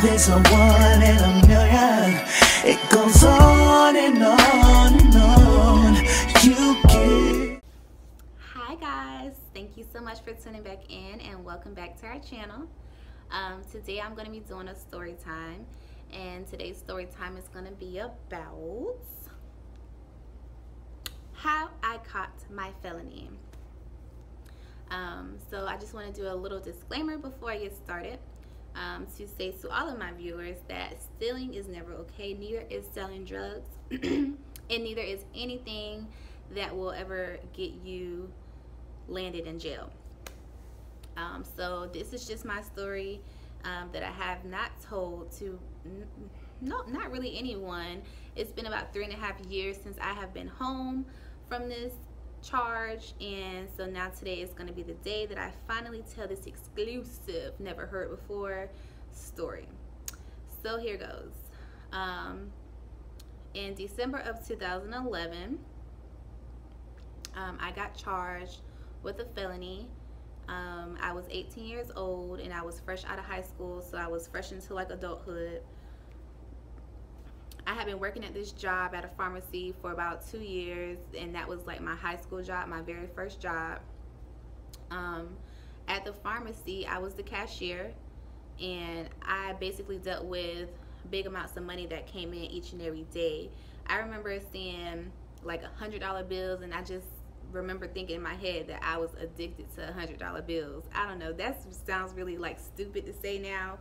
there's a one in a million. It goes on and on and on. You get. Hi guys, thank you so much for tuning back in and welcome back to our channel. Today I'm going to be doing a story time, and today's story time is going to be about how I caught my felony. So I just want to do a little disclaimer before I get started, to say to all of my viewers that stealing is never okay. Neither is selling drugs and neither is anything that will ever get you landed in jail. So this is just my story that I have not told to not really anyone. It's been about 3.5 years since I have been home from this charge, and so now today is going to be the day that I finally tell this exclusive, never heard before story. So here goes. In December of 2011, I got charged with a felony. I was 18 years old and I was fresh out of high school, so I was fresh into like adulthood. I had been working at this job at a pharmacy for about 2 years, and that was like my high school job, my very first job. At the pharmacy, I was the cashier, and I basically dealt with big amounts of money that came in each and every day. I remember seeing like $100 bills, and I just remember thinking in my head that I was addicted to $100 bills. I don't know, that sounds really like stupid to say now,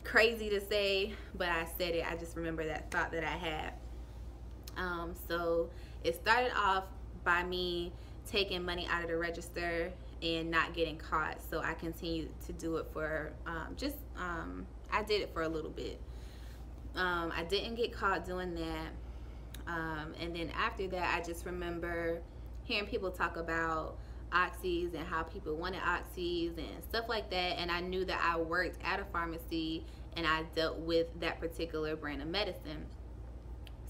crazy to say, but I said it. I just remember that thought that I had. So it started off by me taking money out of the register and not getting caught, so I continued to do it for I did it for a little bit. I didn't get caught doing that, and then after that I just remember hearing people talk about oxys and how people wanted oxys and stuff like that, and I knew that I worked at a pharmacy and I dealt with that particular brand of medicine.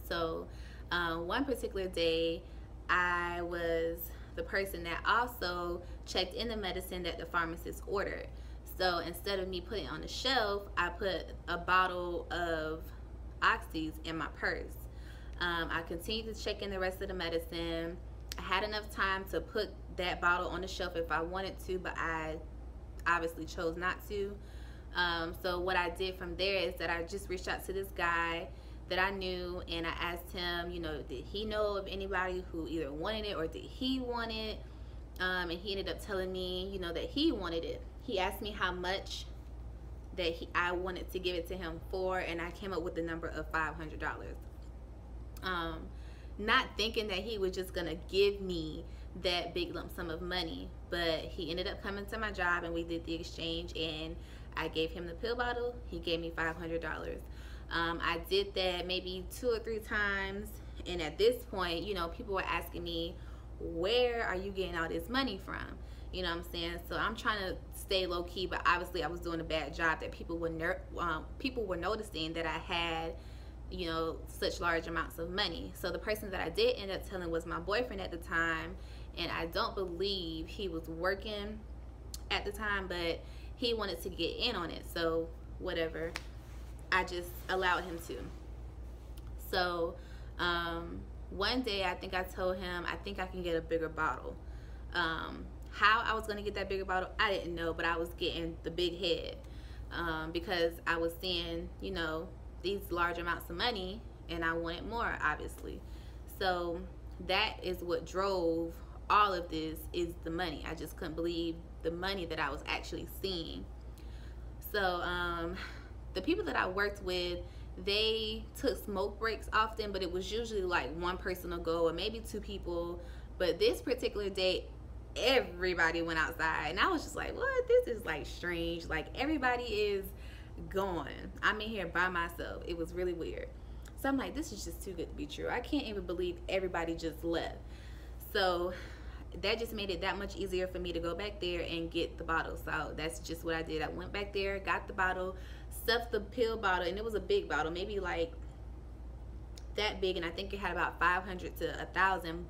So one particular day, I was the person that also checked in the medicine that the pharmacist ordered. So instead of me putting it on the shelf, I put a bottle of oxys in my purse. I continued to check in the rest of the medicine. I had enough time to put that bottle on the shelf if I wanted to, but I obviously chose not to. So what I did from there is that I just reached out to this guy that I knew, and I asked him, you know, did he know of anybody who either wanted it or did he want it? And he ended up telling me, you know, that he wanted it. He asked me how much that I wanted to give it to him for, and I came up with the number of $500. Not thinking that he was just gonna give me that big lump sum of money, but he ended up coming to my job and we did the exchange, and I gave him the pill bottle, he gave me $500. I did that maybe 2 or 3 times, and at this point, you know, people were asking me, where are you getting all this money from? You know what I'm saying? So I'm trying to stay low key, but obviously I was doing a bad job that people were noticing that I had, you know, such large amounts of money. So the person that I did end up telling was my boyfriend at the time, and I don't believe he was working at the time, but he wanted to get in on it, so whatever, I just allowed him to. So one day I think I told him I think I can get a bigger bottle. How I was going to get that bigger bottle, I didn't know, but I was getting the big head, because I was seeing, you know, these large amounts of money and I wanted more, obviously. So that is what drove all of this, is the money. I just couldn't believe the money that I was actually seeing. So the people that I worked with, they took smoke breaks often, but it was usually like one person will go or maybe 2 people. But this particular day, everybody went outside, and I was just like, what? This is like strange. Like, everybody is gone. I'm in here by myself. It was really weird. So I'm like, this is just too good to be true. I can't even believe everybody just left. So that just made it that much easier for me to go back there and get the bottle. So that's just what I did. I went back there, got the bottle, stuffed the pill bottle, and it was a big bottle, maybe like that big, and I think it had about 500 to 1,000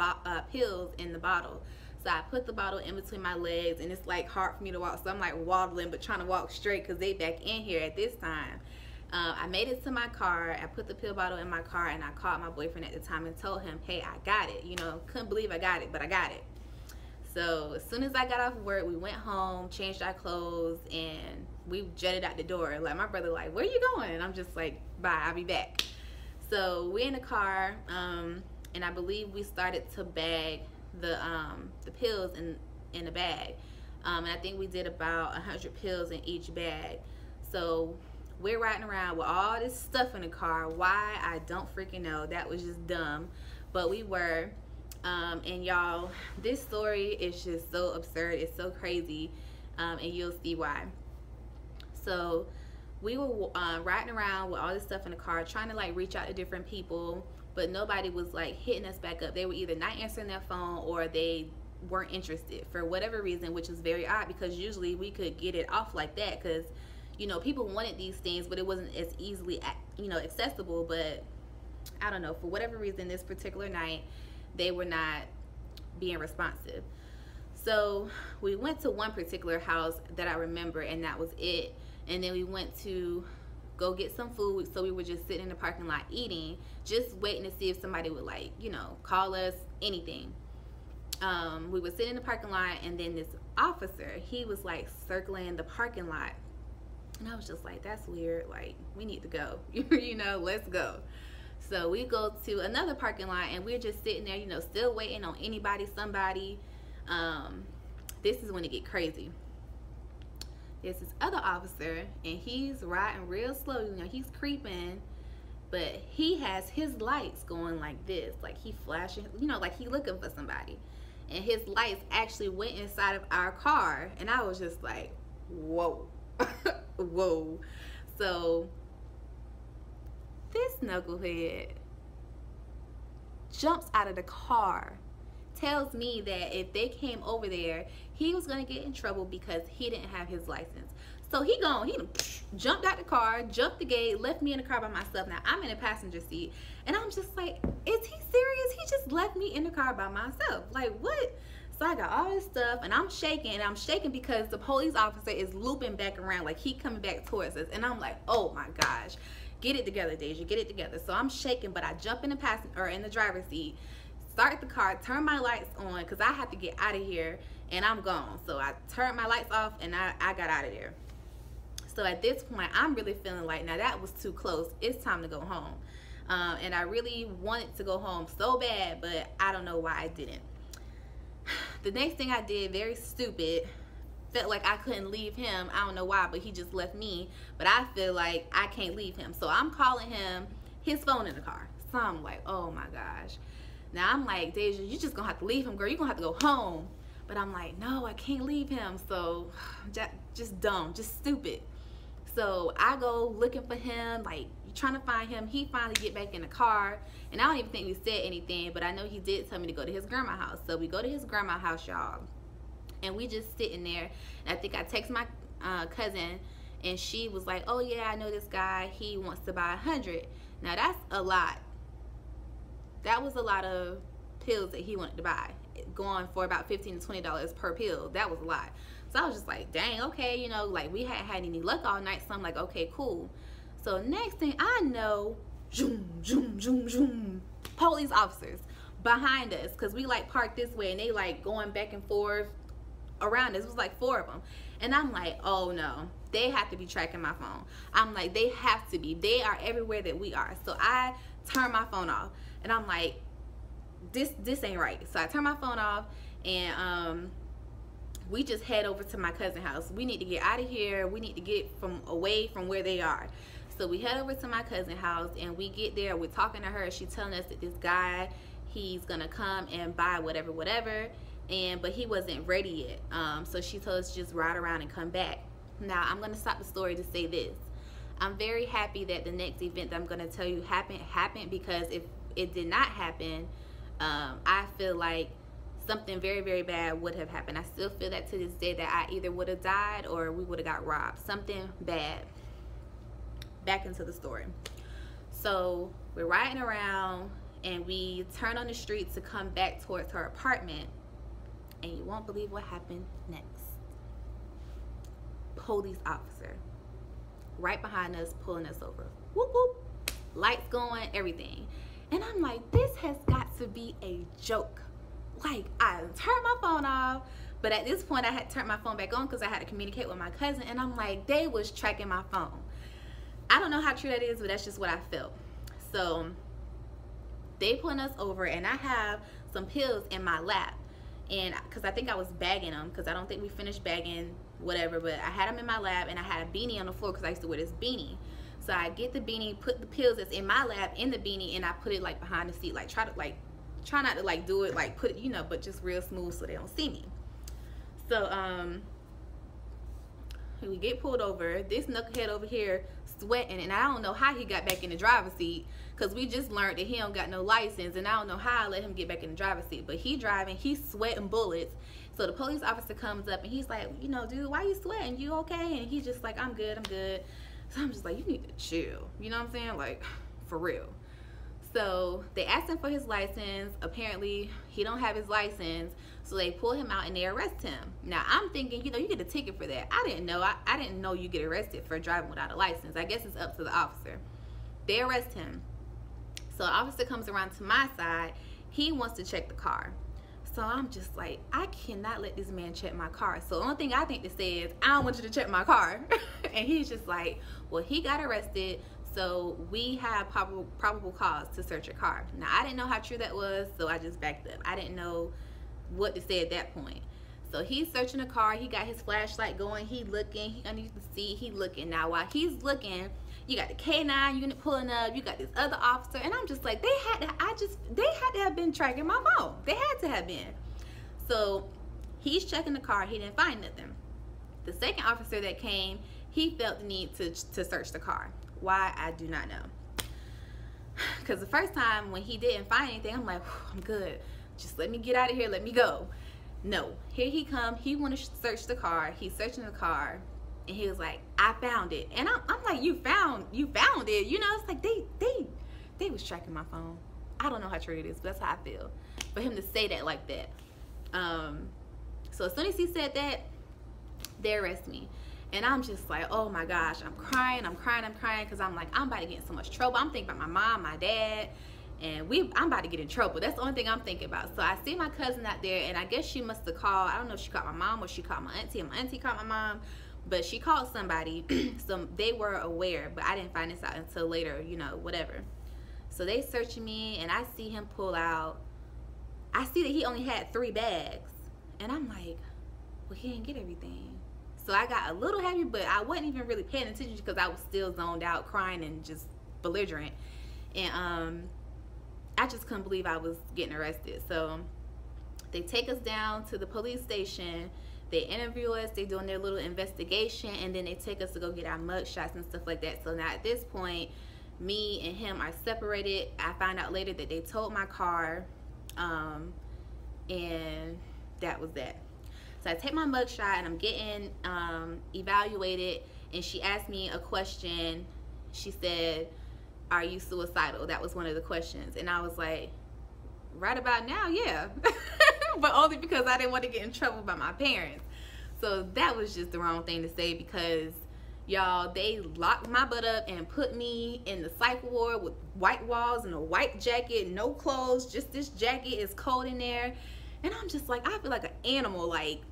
pills in the bottle. So I put the bottle in between my legs, and it's like hard for me to walk. So I'm like waddling, but trying to walk straight because they back in here at this time. I made it to my car. I put the pill bottle in my car, and I called my boyfriend at the time and told him, hey, I got it. You know, couldn't believe I got it, but I got it. So as soon as I got off of work, we went home, changed our clothes, and we jetted out the door. Like, my brother like, where you going? And I'm just like, bye, I'll be back. So we're in the car, and I believe we started to bag the pills in the bag. And I think we did about 100 pills in each bag. So we're riding around with all this stuff in the car. Why? I don't freaking know. That was just dumb. But we were. And y'all, this story is just so absurd. It's so crazy. And you'll see why. So we were riding around with all this stuff in the car, trying to like reach out to different people, but nobody was like hitting us back up. They were either not answering their phone or they weren't interested for whatever reason, which is very odd because usually we could get it off like that because, you know, people wanted these things, but it wasn't as easily, you know, accessible. But I don't know, for whatever reason, this particular night, they were not being responsive. So we went to one particular house that I remember, and that was it. And then we went to go get some food. So we were just sitting in the parking lot eating, just waiting to see if somebody would, like, you know, call us, anything. We were sitting in the parking lot, and then this officer, he was like circling the parking lot. And I was just like, that's weird. Like, we need to go. You know, let's go. So we go to another parking lot, and we're just sitting there, you know, still waiting on anybody, somebody. This is when it get crazy. There's this other officer, and he's riding real slow. You know, he's creeping, but he has his lights going like this, like he flashing, you know, like he looking for somebody. And his lights actually went inside of our car, and I was just like, whoa. Whoa. So this knucklehead jumps out of the car, tells me that if they came over there, he was gonna get in trouble because he didn't have his license. So he jumped out the car, jumped the gate, left me in the car by myself. Now I'm in the passenger seat, and I'm just like, is he serious? He just left me in the car by myself. Like, what? So I got all this stuff, and I'm shaking, because the police officer is looping back around, like he coming back towards us. And I'm like, oh my gosh, get it together, Deja, get it together. So I'm shaking, but I jump in the driver's seat, start the car, turn my lights on, because I have to get out of here, and I'm gone. So I turned my lights off, and I got out of there. So at this point, I'm really feeling like, now that was too close. It's time to go home. And I really wanted to go home so bad, but I don't know why I didn't. The next thing I did, very stupid, felt like I couldn't leave him. I don't know why, but he just left me. But I feel like I can't leave him. So I'm calling him, his phone in the car. So I'm like, oh my gosh. Now I'm like, Deja, you just gonna have to leave him, girl. You're gonna have to go home. But I'm like, no, I can't leave him. So just dumb, just stupid. So I go looking for him, like trying to find him. He finally get back in the car, and I don't even think we said anything, but I know he did tell me to go to his grandma's house. So we go to his grandma's house, y'all, and we just sitting there. And I think I text my cousin, and she was like, oh yeah, I know this guy, he wants to buy 100. Now that's a lot. That was a lot of pills that he wanted to buy, going for about $15 to $20 per pill. That was a lot. So I was just like, dang, okay, you know, like we hadn't had any luck all night, so I'm like, okay, cool. So next thing I know, zoom, zoom, zoom, zoom, police officers behind us, because we like parked this way, and they like going back and forth around us. It was like 4 of them. And I'm like, oh no, they have to be tracking my phone. I'm like, they have to be. They are everywhere that we are. So I turn my phone off, and I'm like, this ain't right. So I turn my phone off, and we just head over to my cousin's house. We need to get out of here. We need to get away from where they are. So we head over to my cousin's house, and we get there. We're talking to her. She's telling us that this guy, he's gonna come and buy whatever, but he wasn't ready yet. So she told us to just ride around and come back. Now I'm gonna stop the story to say this. I'm very happy that the next event that I'm gonna tell you happened, because if it did not happen, I feel like something very, very bad would have happened. I still feel that to this day, that I either would have died or we would have got robbed. Something bad. Back into the story. So we're riding around, and we turn on the street to come back towards her apartment, And you won't believe what happened next. Police officer right behind us, pulling us over. Whoop whoop, lights going, everything. And I'm like, this has got to be a joke. Like, I turned my phone off, but at this point I had turned my phone back on because I had to communicate with my cousin, and I'm like, they was tracking my phone. I don't know how true that is, but that's just what I felt. So they pulling us over, and I have some pills in my lap, and because I think I was bagging them, because I don't think we finished bagging whatever, but I had them in my lap, and I had a beanie on the floor because I used to wear this beanie. So I get the beanie, put the pills that's in my lap in the beanie, and I put it like behind the seat, like try not to like do it like put it, you know, but just real smooth so they don't see me. So we get pulled over. This knucklehead over here sweating, and I don't know how he got back in the driver's seat, because we just learned that he don't got no license, and I don't know how I let him get back in the driver's seat. But he driving, he's sweating bullets. So the police officer comes up, and he's like, you know, dude, why you sweating? You okay? And he's just like, I'm good, I'm good. So I'm just like, you need to chill. You know what I'm saying? Like, for real. So they asked him for his license. Apparently he don't have his license, so they pull him out and they arrest him. Now I'm thinking, you know, you get a ticket for that. I didn't know. I didn't know you get arrested for driving without a license. I guess it's up to the officer. They arrest him. So the officer comes around to my side. He wants to check the car. So I'm just like, I cannot let this man check my car. So the only thing I think to say is, I don't want you to check my car. And he's just like, well, he got arrested, so we have probable cause to search your car. Now, I didn't know how true that was, so I just backed up. I didn't know what to say at that point. So he's searching the car. He got his flashlight going. He looking. He underneath the seat. He looking. Now, while he's looking, you got the K9 unit pulling up. You got this other officer, and I'm just like, they had to have been tracking my phone. They had to have been. So he's checking the car. He didn't find nothing. The second officer that came, he felt the need to search the car. Why, I do not know. Because the first time when he didn't find anything, I'm like, I'm good. Just let me get out of here. Let me go. No. Here he come. He want to search the car. He's searching the car. And he was like, I found it. And I'm like, you found it. You know, it's like they was tracking my phone. I don't know how true it is, but that's how I feel. For him to say that like that. So as soon as he said that, they arrest me. And I'm just like, oh my gosh, I'm crying, because I'm like, I'm about to get in so much trouble. I'm thinking about my mom, my dad, and I'm about to get in trouble. That's the only thing I'm thinking about. So I see my cousin out there, and I guess she must have called. I don't know if she called my mom or she called my auntie, and my auntie called my mom, but she called somebody. So they were aware, but I didn't find this out until later, you know, whatever. So they searching me, and I see him pull out. I see that he only had 3 bags, and I'm like, well, he didn't get everything. So I got a little happy, but I wasn't even really paying attention because I was still zoned out, crying and just belligerent. And I just couldn't believe I was getting arrested. So they take us down to the police station. They interview us. They're doing their little investigation, and then they take us to go get our mug shots and stuff like that. So now at this point, me and him are separated. I found out later that they towed my car, and that was that. So I take my mugshot, and I'm getting evaluated, and she asked me a question. She said, are you suicidal? That was one of the questions. And I was like, right about now, yeah. But only because I didn't want to get in trouble by my parents. So that was just the wrong thing to say, because y'all, they locked my butt up and put me in the psych ward with white walls and a white jacket, no clothes, just this jacket. Is cold in there. And I'm just like, I feel like an animal. Like,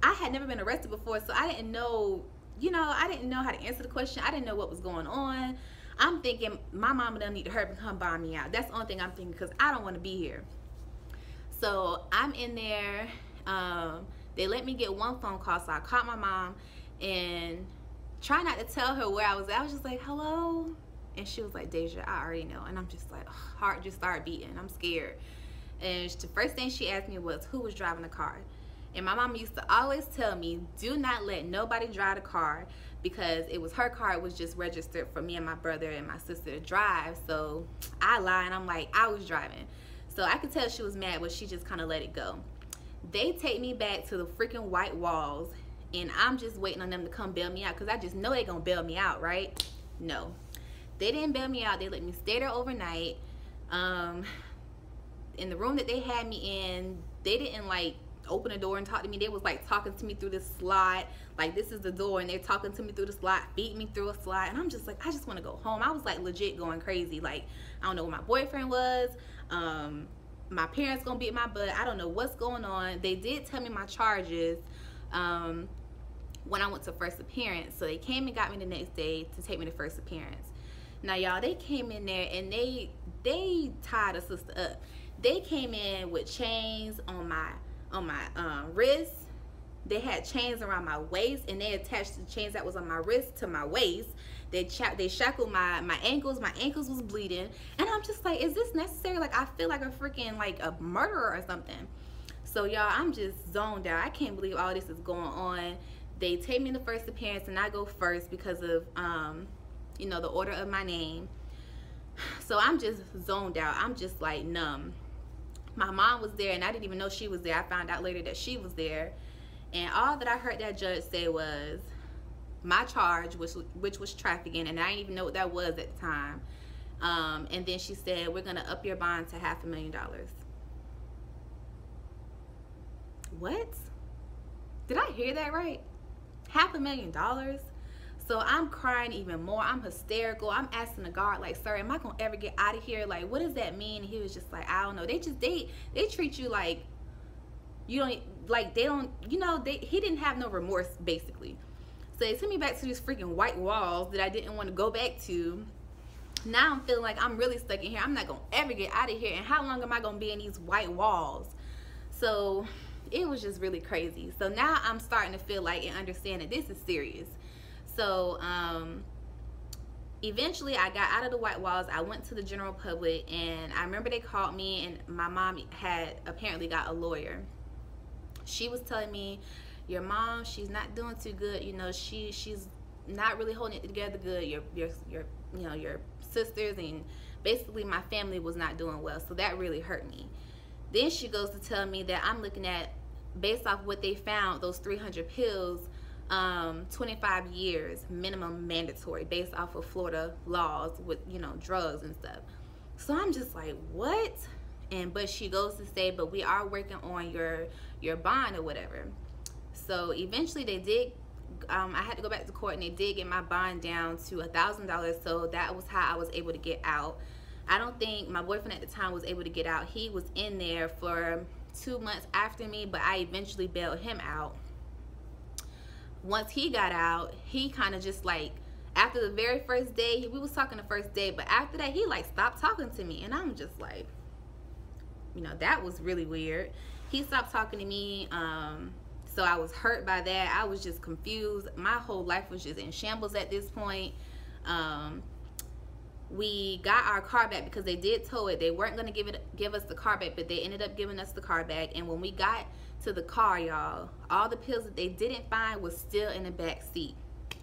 I had never been arrested before, so I didn't know, you know, I didn't know how to answer the question. I didn't know what was going on. I'm thinking my mama don't need to hurry and come buy me out. That's the only thing I'm thinking, because I don't want to be here. So I'm in there. They let me get one phone call, so I called my mom and try not to tell her where I was at. I was just like, hello? And she was like, Deja, I already know. And I'm just like, heart just started beating. I'm scared. And the first thing she asked me was, who was driving the car? And my mom used to always tell me, do not let nobody drive the car, because it was her car. It was just registered for me and my brother and my sister to drive. So I lie, and I'm like, I was driving. So I could tell she was mad, but she just kind of let it go. They take me back to the freaking white walls, and I'm just waiting on them to come bail me out, because I just know they're going to bail me out, right? No. They didn't bail me out. They let me stay there overnight. In the room that they had me in, they didn't like open the door and talk to me. They was like talking to me through this slide. Like, this is the door, and they're talking to me through the slide, feeding me through a slide. And I'm just like, I just want to go home. I was like legit going crazy. Like, I don't know where my boyfriend was. My parents gonna beat my butt. I don't know what's going on. They did tell me my charges when I went to first appearance. So they came and got me the next day to take me to first appearance. Now, y'all, they came in there and they tied a sister up. They came in with chains on my wrists. They had chains around my waist, and they attached the chains that was on my wrist to my waist. They shackled my ankles. My ankles was bleeding, and I'm just like, is this necessary? Like, I feel like a freaking like a murderer or something. So y'all, I'm just zoned out. I can't believe all this is going on. They take me to first appearance, and I go first because of you know, the order of my name. So I'm just zoned out. I'm just like numb. My mom was there, and I didn't even know she was there. I found out later that she was there, and all that I heard that judge say was my charge, which was trafficking, and I didn't even know what that was at the time. And then she said, we're gonna up your bond to $500,000. What? Did I hear that right? $500,000? So I'm crying even more. I'm hysterical. I'm asking the guard, like, sir, am I gonna ever get out of here? Like, what does that mean? And he was just like, I don't know. They treat you like you don't, like, they don't, you know, he didn't have no remorse, basically. So they took me back to these freaking white walls that I didn't want to go back to. Now I'm feeling like I'm really stuck in here. I'm not gonna ever get out of here. And how long am I gonna be in these white walls? So it was just really crazy. So now I'm starting to feel like and understand that this is serious. So eventually I got out of the white walls. I went to the general public, and I remember they called me, and my mom had apparently got a lawyer. She was telling me, your mom, she's not doing too good. You know, she's not really holding it together good. Your you know, your sisters and basically my family was not doing well. So that really hurt me. Then she goes to tell me that I'm looking at, based off what they found, those 300 pills, 25 years minimum mandatory based off of Florida laws with, you know, drugs and stuff. So I'm just like, what? But she goes to say, but we are working on your bond or whatever. So eventually they did, I had to go back to court, and they did get my bond down to $1,000. So that was how I was able to get out. I don't think my boyfriend at the time was able to get out. He was in there for 2 months after me, but I eventually bailed him out. Once he got out, he kind of just like, after the very first day, we was talking the first day, but after that, he like stopped talking to me. And I'm just like, you know, that was really weird. He stopped talking to me. So I was hurt by that. I was just confused. My whole life was just in shambles at this point. We got our car back because they did tow it. They weren't going to give us the car back, but they ended up giving us the car back. And when we got to the car, y'all, all the pills that they didn't find was still in the back seat.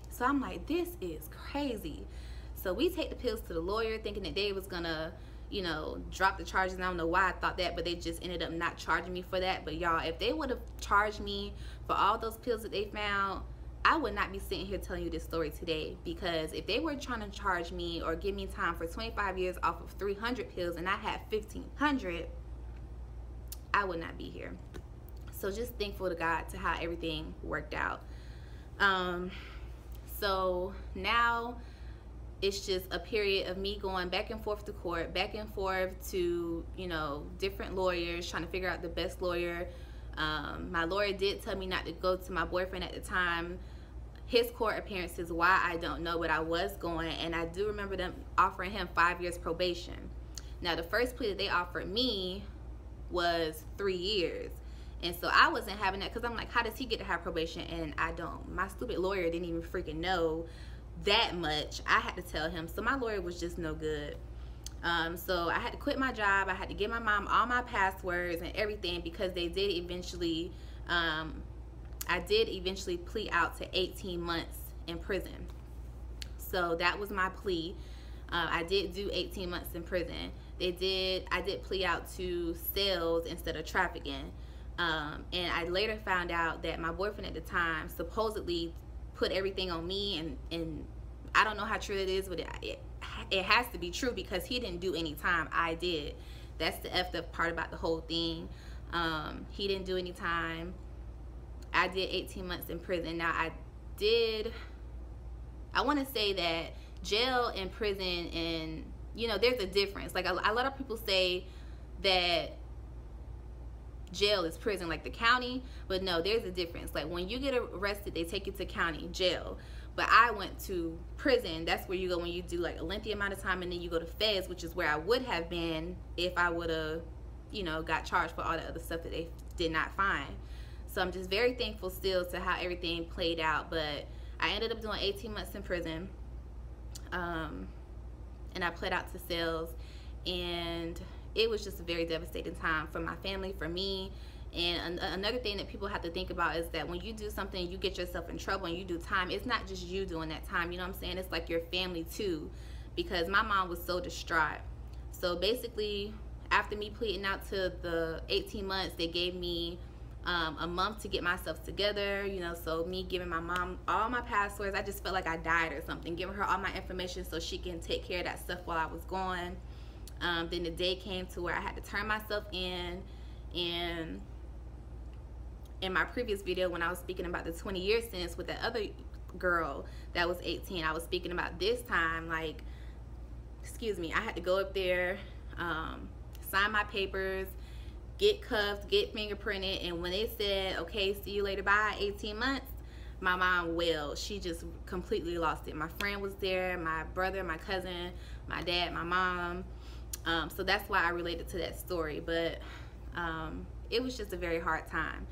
So I'm like, this is crazy. So we take the pills to the lawyer thinking that they was gonna, you know, drop the charges. I don't know why I thought that, but they just ended up not charging me for that. But y'all, if they would have charged me for all those pills that they found, I would not be sitting here telling you this story today. Because if they were trying to charge me or give me time for 25 years off of 300 pills and I had 1,500, I would not be here. So just thankful to God to how everything worked out. So now it's just a period of me going back and forth to court, back and forth to, you know, different lawyers, trying to figure out the best lawyer. My lawyer did tell me not to go to my boyfriend at the time. His court appearances, why, I don't know, but I was going, and I do remember them offering him 5 years probation. Now, the first plea that they offered me was 3 years. And so I wasn't having that because I'm like, how does he get to have probation and I don't? My stupid lawyer didn't even freaking know that much. I had to tell him. So my lawyer was just no good. So I had to quit my job. I had to give my mom all my passwords and everything because they did eventually, I did eventually plea out to 18 months in prison. So that was my plea. I did do 18 months in prison. I did plea out to sales instead of trafficking. And I later found out that my boyfriend at the time supposedly put everything on me, and I don't know how true it is, but it has to be true because he didn't do any time. I did. That's the effed up part about the whole thing. He didn't do any time. I did 18 months in prison. Now I want to say that jail and prison, and you know, there's a difference. Like a lot of people say that jail is prison, like the county, but no, there's a difference. Like when you get arrested, they take you to county jail, but I went to prison. That's where you go when you do like a lengthy amount of time, and then you go to feds, which is where I would have been if I would have, you know, got charged for all the other stuff that they did not find. So I'm just very thankful still to how everything played out. But I ended up doing 18 months in prison, and I pled out to sales, and it was just a very devastating time for my family, for me. And another thing that people have to think about is that when you do something, you get yourself in trouble and you do time, it's not just you doing that time, you know what I'm saying? It's like your family too, because my mom was so distraught. So basically, after me pleading out to the 18 months, they gave me a month to get myself together, you know. So me giving my mom all my passwords, I just felt like I died or something, giving her all my information so she can take care of that stuff while I was gone. Then the day came to where I had to turn myself in. And in my previous video, when I was speaking about the 20-year sentence with that other girl that was 18, I was speaking about this time, like, excuse me, I had to go up there, sign my papers, get cuffed, get fingerprinted, and when they said, okay, see you later, bye, 18 months, my mom wailed. She just completely lost it. My friend was there, my brother, my cousin, my dad, my mom. So that's why I related to that story. But it was just a very hard time.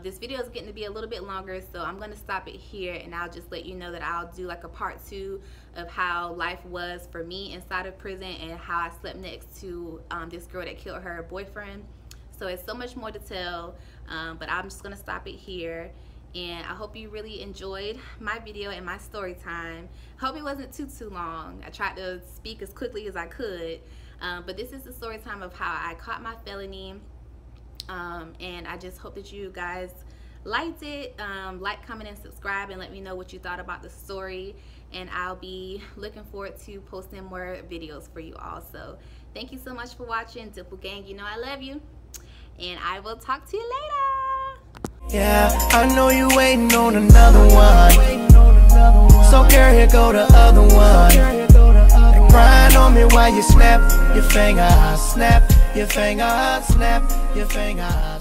This video is getting to be a little bit longer, so I'm going to stop it here, and I'll just let you know that I'll do like a part 2 of how life was for me inside of prison and how I slept next to this girl that killed her boyfriend. So it's so much more to tell, but I'm just going to stop it here. And I hope you really enjoyed my video and my story time. Hope it wasn't too long. I tried to speak as quickly as I could, but this is the story time of how I caught my felony. And I just hope that you guys liked it. Like, comment, and subscribe, and let me know what you thought about the story. And I'll be looking forward to posting more videos for you all. So thank you so much for watching. Dimple Gang, you know I love you, and I will talk to you later. Yeah, I know you waiting on another one. So girl, here go the other one. And crying on me while you snap your finger, snap your finger, snap your finger.